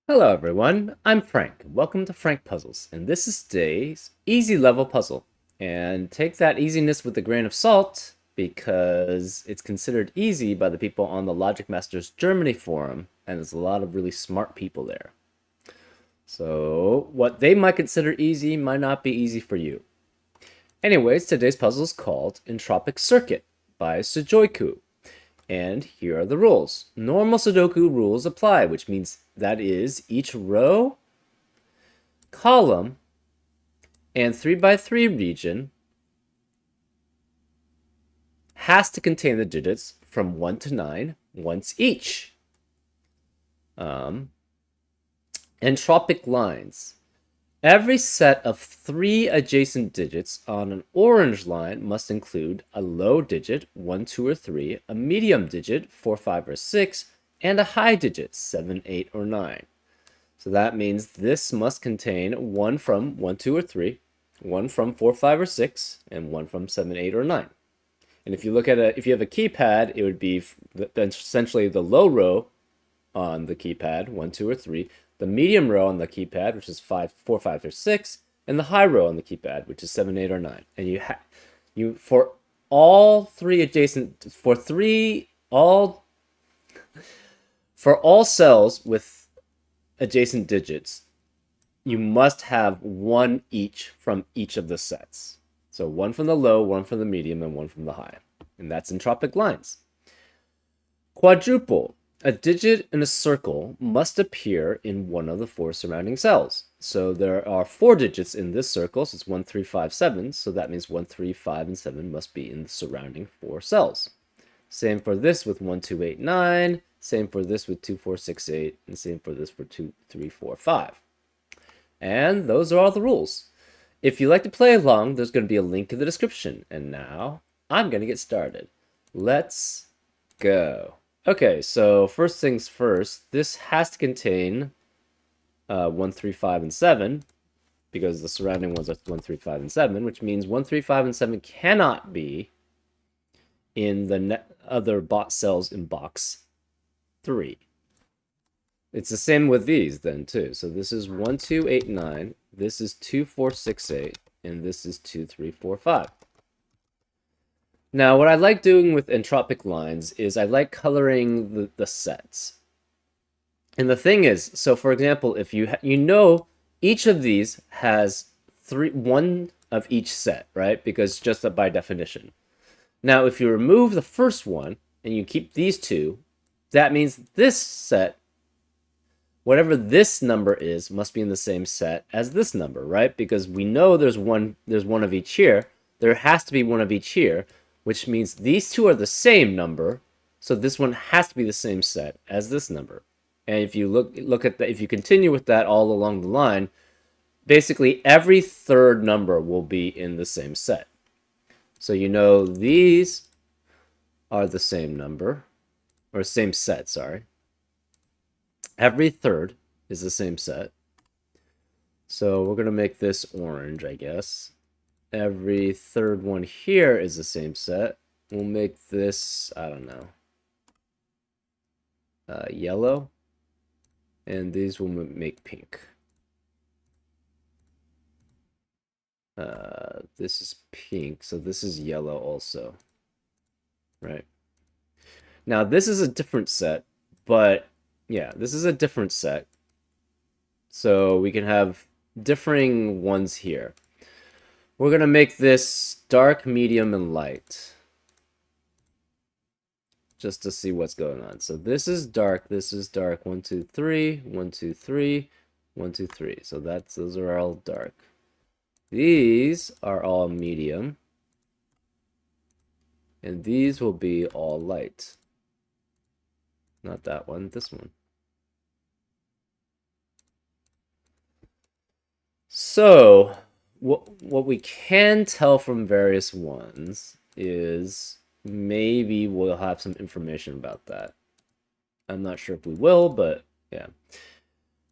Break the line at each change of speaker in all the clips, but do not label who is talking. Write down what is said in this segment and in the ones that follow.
Hello everyone, I'm Frank. Welcome to Frank Puzzles, and this is today's easy level puzzle. And take that easiness with a grain of salt because it's considered easy by the people on the Logic Masters Germany forum, and there's a lot of really smart people there. So what they might consider easy might not be easy for you. Anyways, today's puzzle is called Entropic Circuit by Sudoku. And here are the rules. Normal Sudoku rules apply, which means that is each row, column, and 3x3 region has to contain the digits from 1 to 9 once each. Entropic lines. Every set of 3 adjacent digits on an orange line must include a low digit, 1, 2, or 3, a medium digit, 4, 5, or 6, and a high digit, 7, 8, or 9. So that means this must contain one from 1, 2, or 3, one from 4, 5, or 6, and one from 7, 8, or 9. And if you look at if you have a keypad, it would be essentially the low row on the keypad, 1, 2, or 3, the medium row on the keypad, which is 5, 4, 5, or 6, and the high row on the keypad, which is 7, 8, or 9. And you for all three adjacent for all cells with adjacent digits, you must have one each from each of the sets. So one from the low, one from the medium, and one from the high. And that's entropic lines. Quadruple. A digit in a circle must appear in one of the 4 surrounding cells. So there are 4 digits in this circle, so it's 1, 3, 5, 7. So that means 1, 3, 5, and 7 must be in the surrounding 4 cells. Same for this with 1, 2, 8, 9. Same for this with 2, 4, 6, 8. And same for this for 2, 3, 4, 5. And those are all the rules. If you'd like to play along, there's going to be a link in the description. And now I'm going to get started. Let's go. Okay, so first things first, this has to contain 1, 3, 5, and 7, because the surrounding ones are 1, 3, 5, and 7, which means 1, 3, 5, and 7 cannot be in the other bot cells in box 3. It's the same with these then, too. So this is 1, 2, 8, 9, this is 2, 4, 6, 8, and this is 2, 3, 4, 5. Now, what I like doing with entropic lines is I like coloring the sets. And the thing is, so for example, if you know each of these has one of each set, right? Because just by definition. Now, if you remove the first one and you keep these 2, that means this set, whatever this number is, must be in the same set as this number, right? Because we know there's one of each here. There has to be one of each here, which means these 2 are the same number, so this one has to be the same set as this number. And if you look at that, if you continue with that all along the line, basically every third number will be in the same set. So you know these are the same number, or same set, sorry. Every third is the same set. So we're going to make this orange, I guess. Every third one here is the same set. We'll make this, I don't know, yellow. And these will make pink. This is pink, so this is yellow also. Right? Now, this is a different set, but yeah, this is a different set. So we can have differing ones here. We're going to make this dark, medium, and light. Just to see what's going on. So this is dark, 1, 2, 3, 1, 2, 3, 1, 2, 3. So those are all dark. These are all medium. And these will be all light. Not that one, this one. So, what we can tell from various ones is maybe we'll have some information about that. I'm not sure if we will, but yeah.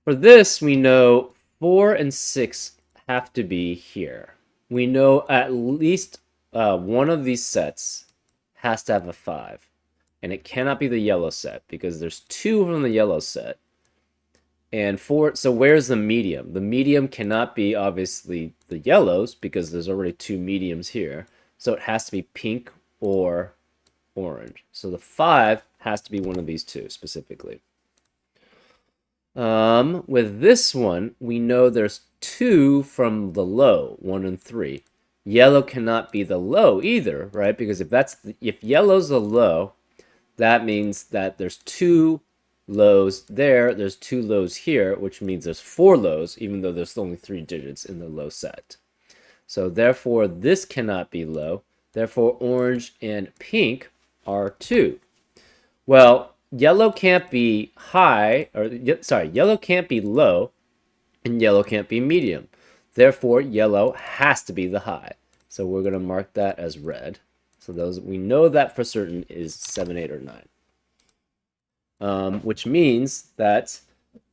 For this, we know 4 and 6 have to be here. We know at least one of these sets has to have a 5. And it cannot be the yellow set, because there's 2 from the yellow set. And four, so where's the medium? The medium cannot be obviously the yellows because there's already two mediums here. So it has to be pink or orange. So the 5 has to be one of these two specifically. With this one, we know there's 2 from the low, 1 and 3. Yellow cannot be the low either, right? Because if yellow's the low, that means that there's 2 lows there, there's 2 lows here, which means there's 4 lows, even though there's only 3 digits in the low set. So therefore, this cannot be low. Therefore, orange and pink are 2. Well, yellow can't be high, or sorry, yellow can't be low, and yellow can't be medium. Therefore, yellow has to be the high. So we're going to mark that as red. So those we know that for certain is 7, 8, or 9. Which means that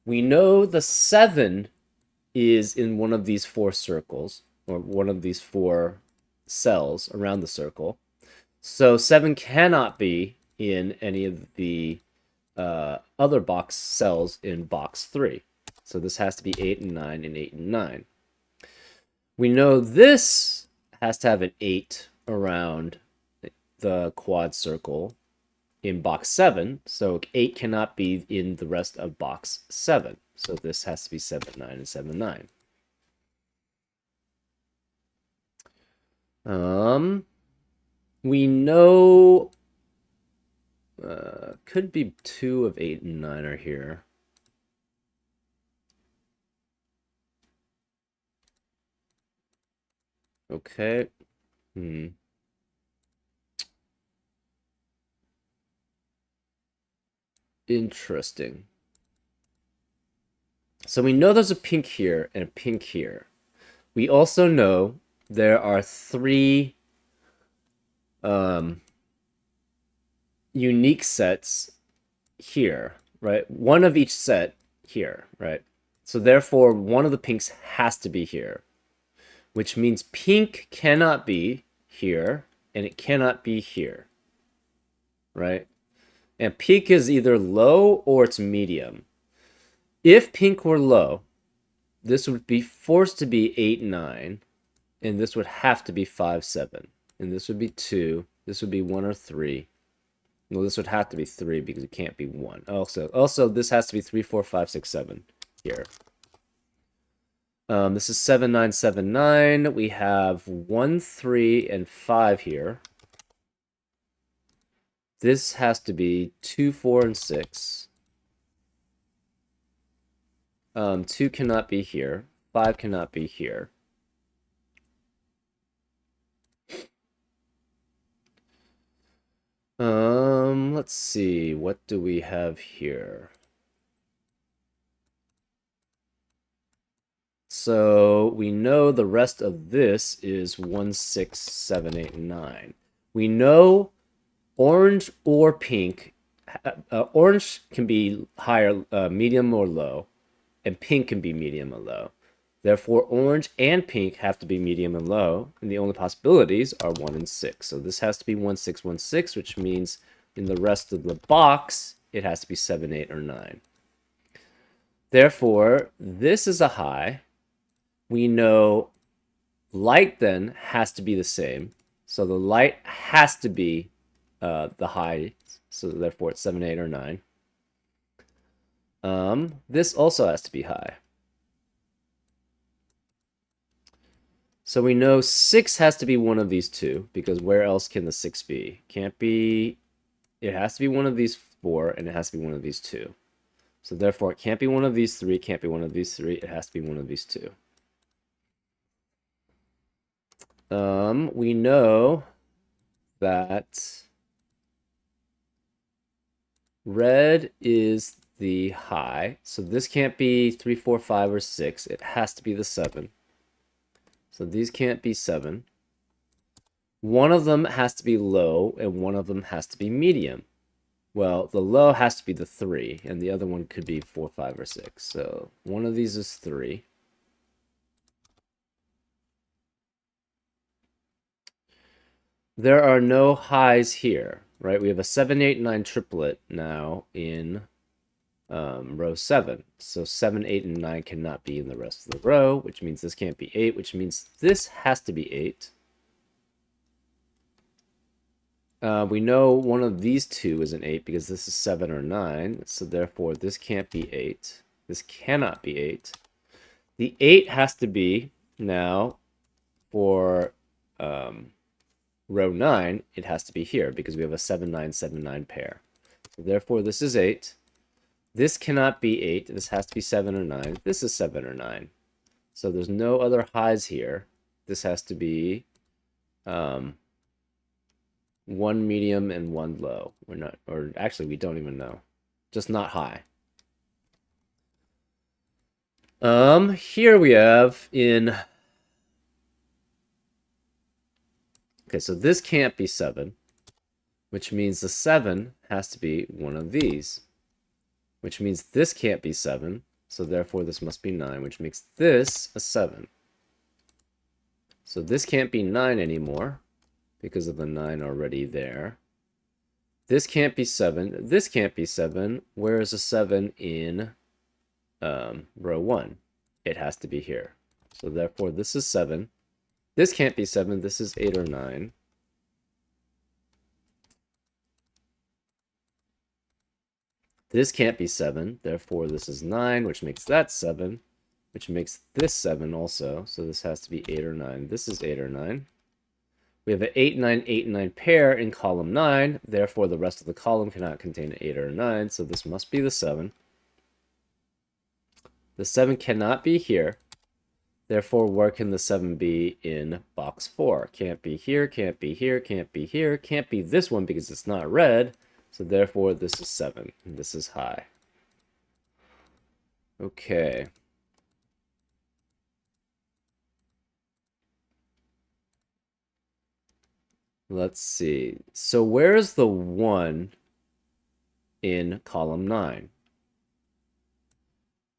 we know the 7 is in one of these 4 circles, or one of these 4 cells around the circle. So 7 cannot be in any of the other box cells in box 3. So this has to be 8 and 9 and 8 and 9. We know this has to have an 8 around the quad circle in box 7. So 8 cannot be in the rest of box 7. So this has to be 7, 9, and 7, 9. We know could be 2 of 8 and 9 are here. Okay. Interesting. So we know there's a pink here and a pink here. We also know there are 3 unique sets here, right? One of each set here, right? So therefore, one of the pinks has to be here, which means pink cannot be here and it cannot be here, right? And pink is either low or it's medium. If pink were low, this would be forced to be 8, 9, and this would have to be 5, 7. And this would be 2, this would be 1 or 3. Well, this would have to be 3 because it can't be 1. Also, this has to be 3, 4, 5, 6, 7 here. This is 7, 9, 7, 9. We have 1, 3, and 5 here. This has to be 2, 4, and 6. 2 cannot be here. 5 cannot be here. Let's see. What do we have here? So we know the rest of this is 1, 6, 7, 8, 9. We know orange or pink. Orange can be higher, medium or low, and pink can be medium or low. Therefore, orange and pink have to be medium and low, and the only possibilities are 1 and 6. So this has to be 1, 6, 1, 6, which means in the rest of the box, it has to be 7, 8, or 9. Therefore, this is a high. We know light then has to be the same. So the light has to be the high. So therefore, it's 7, 8, or 9. This also has to be high. So we know 6 has to be one of these two, because where else can the 6 be? Can't be, it has to be one of these 4, and it has to be one of these 2. So therefore, it can't be one of these 3, can't be one of these 3, it has to be one of these 2. We know that red is the high, so this can't be 3, 4, 5, or 6, it has to be the 7. So these can't be 7. One of them has to be low, and one of them has to be medium. Well, the low has to be the 3, and the other one could be 4, 5, or 6. So one of these is 3. There are no highs here, right? We have a 7, 8, 9 triplet now in row 7. So 7, 8, and 9 cannot be in the rest of the row, which means this can't be 8, which means this has to be 8. We know one of these two is an 8 because this is 7 or 9, so therefore this can't be 8. This cannot be 8. The 8 has to be, now, for row 9, it has to be here because we have a 7, 9, 7, 9 pair. So therefore this is 8. This cannot be 8. This has to be 7 or 9. This is 7 or 9. So there's no other highs here. This has to be one medium and one low. We're not, or actually we don't even know. Just not high. Here we have in... Okay, so this can't be 7, which means the 7 has to be one of these, which means this can't be 7, so therefore this must be 9, which makes this a 7. So this can't be 9 anymore because of the 9 already there. This can't be 7. This can't be 7. Where is a 7 in row 1? It has to be here. So therefore this is 7. This can't be 7. This is 8 or 9. This can't be 7. Therefore, this is 9, which makes that 7, which makes this 7 also. So this has to be 8 or 9. This is 8 or 9. We have an 8, 9, 8, 9 pair in column 9. Therefore, the rest of the column cannot contain an 8 or a 9. So this must be the 7. The 7 cannot be here. Therefore, where can the 7 be in box 4? Can't be here, can't be here, can't be here, can't be this one because it's not red. So therefore, this is 7, and this is high. Okay. Let's see. So where is the 1 in column 9?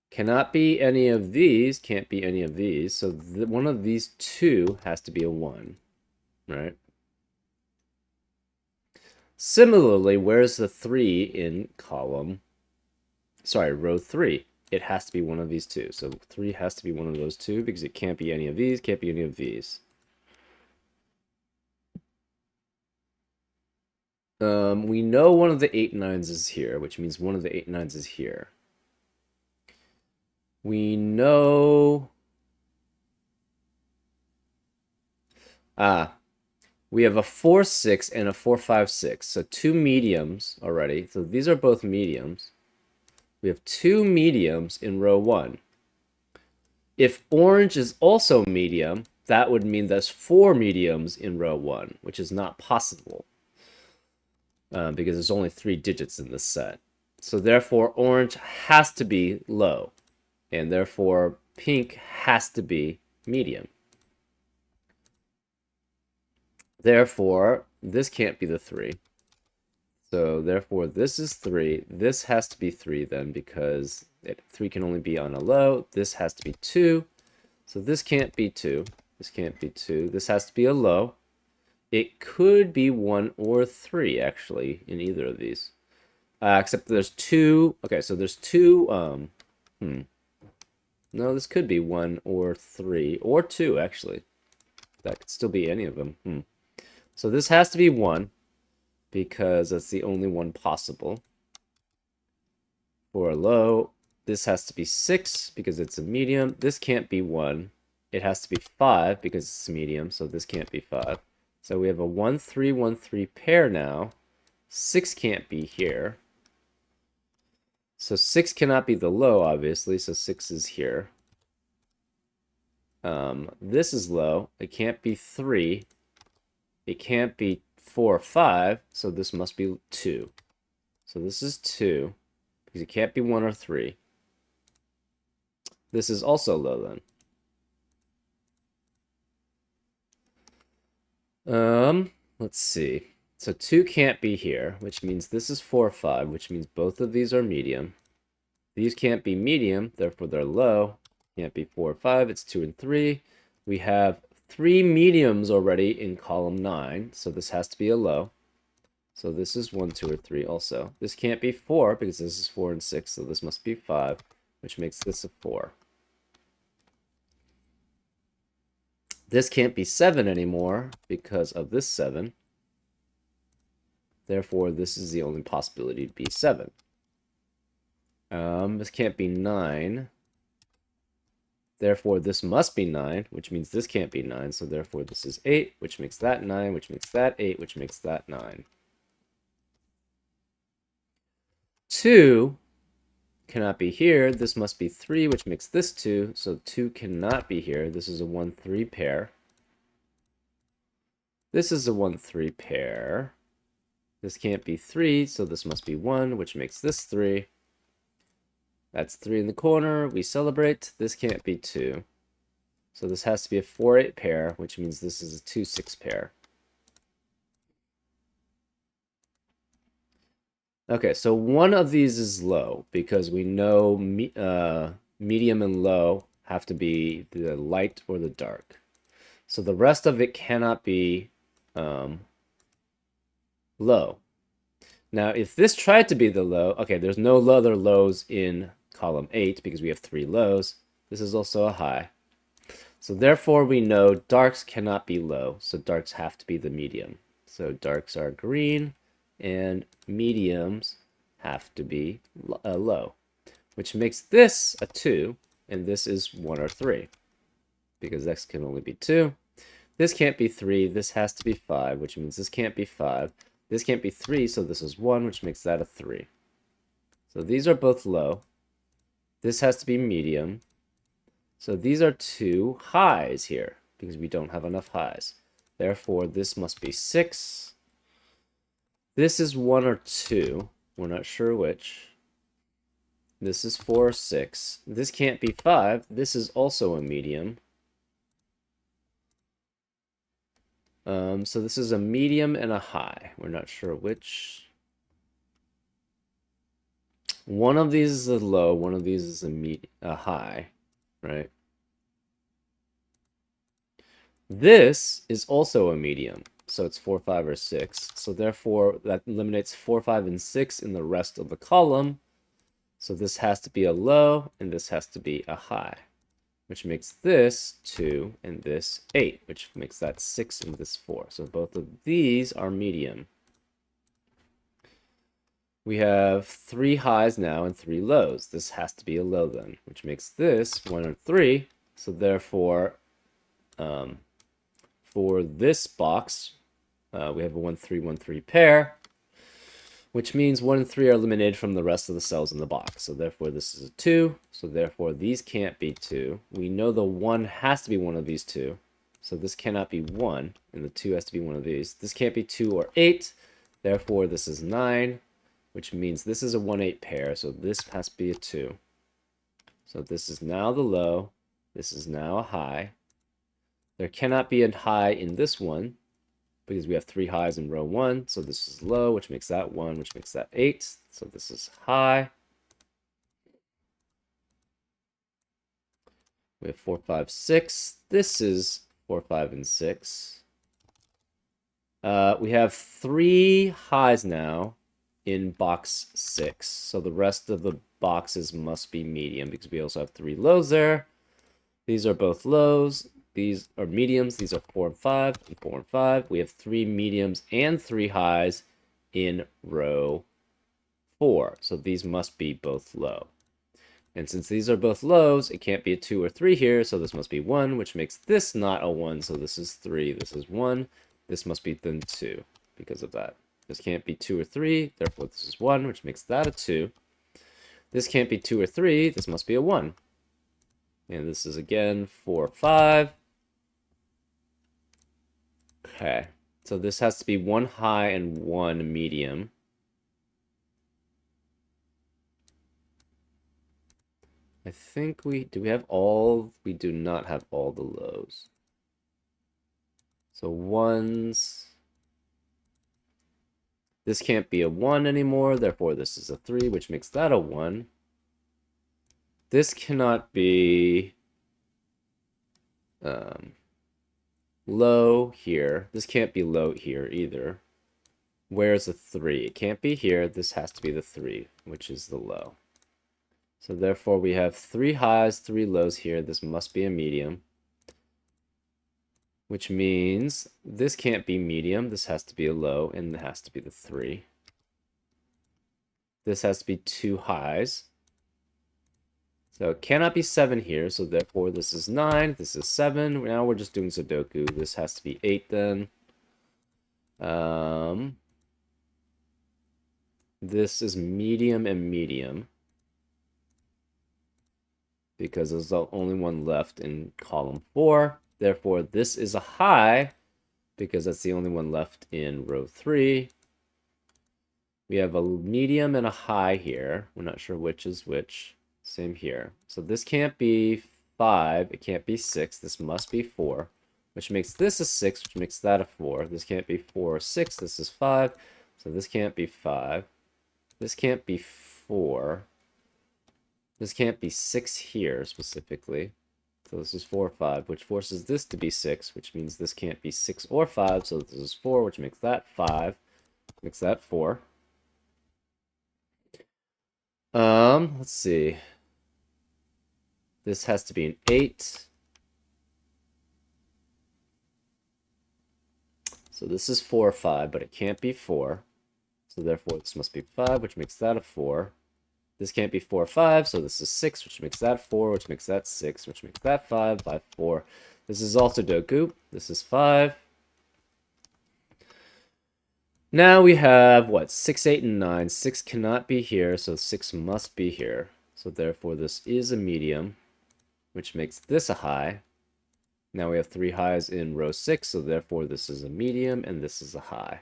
Cannot be any of these, can't be any of these. So one of these two has to be a 1, right? Similarly, where's the 3 in row 3? It has to be one of these two. So 3 has to be one of those two because it can't be any of these, can't be any of these. We know one of the 8 9s is here, which means one of the 8 9s is here. We know... we have a 4 6 and a 4 5 6. So 2 mediums already. So these are both mediums. We have 2 mediums in row 1. If orange is also medium, that would mean there's 4 mediums in row 1, which is not possible. Because there's only 3 digits in this set. So therefore, orange has to be low. And therefore, pink has to be medium. Therefore, this can't be the 3. So therefore, this is 3. This has to be 3 then, because 3 can only be on a low. This has to be 2. So this can't be 2. This can't be 2. This has to be a low. It could be 1 or 3, actually, in either of these. Except there's 2. Okay, so there's 2. No, this could be 1 or 3. Or 2, actually. That could still be any of them. So this has to be 1, because that's the only one possible. For a low, this has to be 6, because it's a medium. This can't be 1. It has to be 5, because it's a medium, so this can't be 5. So we have a 1 3 1 3 pair now. 6 can't be here. So 6 cannot be the low, obviously, so 6 is here. This is low. It can't be 3. It can't be 4 or 5, so this must be 2. So this is 2, because it can't be 1 or 3. This is also low then. Let's see. So 2 can't be here, which means this is 4 or 5, which means both of these are medium. These can't be medium, therefore they're low. Can't be 4 or 5, it's 2 and 3. We have 3 mediums already in column 9, so this has to be a low. So this is 1, 2, or 3 also. This can't be 4 because this is 4 and 6, so this must be 5, which makes this a 4. This can't be 7 anymore because of this 7. Therefore, this is the only possibility to be 7. This can't be 9. Therefore, this must be 9, which means this can't be 9. So therefore, this is 8, which makes that 9, which makes that 8, which makes that 9. 2 cannot be here. This must be 3, which makes this 2. So 2 cannot be here. This is a 1, 3 pair. This is a 1, 3 pair. This can't be 3, so this must be 1, which makes this 3. That's 3 in the corner. We celebrate. This can't be 2. So this has to be a 4, 8 pair, which means this is a 2, 6 pair. Okay, so one of these is low because we know medium and low have to be the light or the dark. So the rest of it cannot be low. Now, if this tried to be the low, okay, there's no other lows in column 8 because we have 3 lows. This is also a high. So therefore, we know darks cannot be low, so darks have to be the medium. So darks are green, and mediums have to be low, which makes this a 2, and this is 1 or 3, because x can only be 2. This can't be 3, this has to be 5, which means this can't be 5. This can't be 3, so this is 1, which makes that a 3. So these are both low. This has to be medium. So these are 2 highs here, because we don't have enough highs. Therefore, this must be 6. This is 1 or 2. We're not sure which. This is 4 or 6. This can't be 5. This is also a medium. So this is a medium and a high. We're not sure which. One of these is a low. One of these is a high, right? This is also a medium. So it's 4, 5, or 6. So therefore, that eliminates 4, 5, and 6 in the rest of the column. So this has to be a low, and this has to be a high, which makes this 2 and this 8, which makes that 6 and this 4. So both of these are medium. We have 3 highs now and 3 lows. This has to be a low then, which makes this 1 or 3. So therefore, for this box, we have a 1, 3, 1, 3 pair, which means 1 and 3 are eliminated from the rest of the cells in the box. So therefore, this is a 2. So therefore, these can't be 2. We know the 1 has to be one of these 2. So this cannot be 1, and the 2 has to be one of these. This can't be 2 or 8. Therefore, this is 9, which means this is a 1, 8 pair. So this has to be a 2. So this is now the low. This is now a high. There cannot be a high in this one, because we have 3 highs in row 1. So this is low, which makes that 1, which makes that 8. So this is high. We have 4, 5, 6. This is 4, 5, and 6. We have 3 highs now in box 6. So the rest of the boxes must be medium, because we also have 3 lows there. These are both lows. These are mediums. These are 4 and 5 and 4 and 5. We have 3 mediums and 3 highs in row 4. So these must be both low. And since these are both lows, it can't be a 2 or 3 here. So this must be 1, which makes this not a 1. So this is 3. This is 1. This must be then 2 because of that. This can't be 2 or 3. Therefore, this is 1, which makes that a 2. This can't be 2 or 3. This must be a 1. And this is again 4, 5. Okay, so this has to be 1 high and 1 medium. I think do we have all? We do not have all the lows. So 1s. This can't be a 1 anymore, therefore this is a 3, which makes that a 1. This cannot be low here. This can't be low here either. Where's the 3? It can't be here. This has to be the 3, which is the low. So therefore we have 3 highs, 3 lows here. This must be a medium. Which means this can't be medium. This has to be a low, and it has to be the 3. This has to be 2 highs. So it cannot be 7 here, so therefore this is 9, this is 7. Now we're just doing Sudoku. This has to be 8 then. This is medium and medium, because there's the only one left in column 4. Therefore, this is a high, because that's the only one left in row 3. We have a medium and a high here. We're not sure which is which. Same here. So this can't be 5. It can't be 6. This must be 4, which makes this a 6, which makes that a 4. This can't be 4 or 6. This is 5. So this can't be 5. This can't be 4. This can't be 6 here specifically. So this is 4 or 5, which forces this to be 6, which means this can't be 6 or 5. So this is 4, which makes that 5. Makes that 4. Let's see. This has to be an 8. So this is 4 or 5, but it can't be 4. So therefore this must be 5, which makes that a 4. This can't be 4 or 5, so this is 6, which makes that 4, which makes that 6, which makes that 5 by 4. This is also Sudoku. This is 5. Now we have, what, 6, 8, and 9. 6 cannot be here, so 6 must be here. So therefore this is a medium, which makes this a high. Now we have 3 highs in row 6, so therefore this is a medium, and this is a high.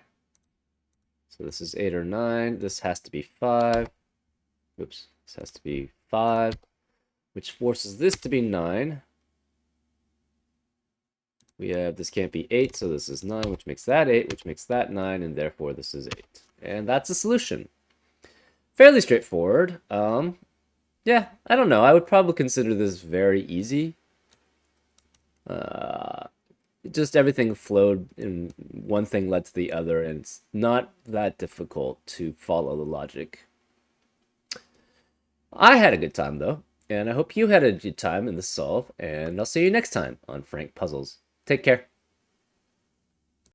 So this is 8 or 9. This has to be 5. Oops, this has to be 5, which forces this to be 9. We have, this can't be 8, so this is 9, which makes that 8, which makes that 9, and therefore this is 8. And that's a solution. Fairly straightforward. Yeah, I don't know. I would probably consider this very easy. Just everything flowed, and one thing led to the other, and it's not that difficult to follow the logic. I had a good time, though, and I hope you had a good time in this solve, and I'll see you next time on Frank Puzzles. Take care.